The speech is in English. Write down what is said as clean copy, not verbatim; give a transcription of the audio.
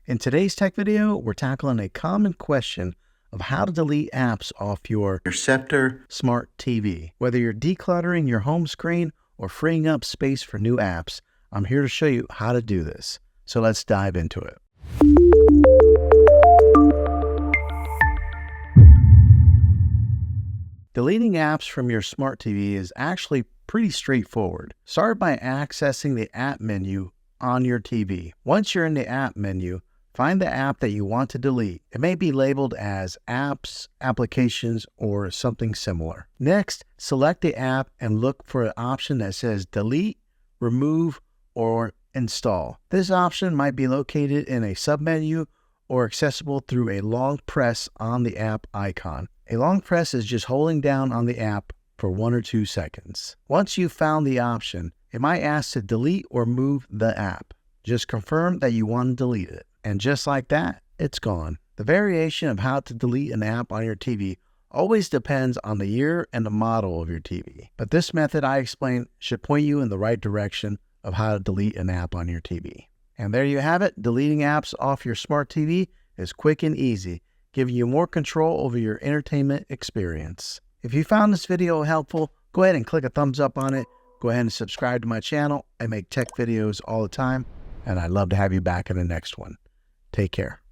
In today's tech video, we're tackling a common question of how to delete apps off your Sceptre Smart TV. Whether you're decluttering your home screen or freeing up space for new apps, I'm here to show you how to do this. So let's dive into it. Deleting apps from your smart TV is actually pretty straightforward. Start by accessing the app menu on your TV. Once you're in the app menu, find the app that you want to delete. It may be labeled as apps, applications, or something similar. Next, select the app and look for an option that says delete, remove, or install. This option might be located in a submenu or accessible through a long press on the app icon. A long press is just holding down on the app for 1 or 2 seconds. Once you've found the option, it might ask to delete or move the app. Just confirm that you want to delete it. And just like that, it's gone. The variation of how to delete an app on your TV always depends on the year and the model of your TV. But this method I explained should point you in the right direction of how to delete an app on your TV. And there you have it. Deleting apps off your smart TV is quick and easy, giving you more control over your entertainment experience. If you found this video helpful, go ahead and click a thumbs up on it. Go ahead and subscribe to my channel. I make tech videos all the time, and I'd love to have you back in the next one. Take care.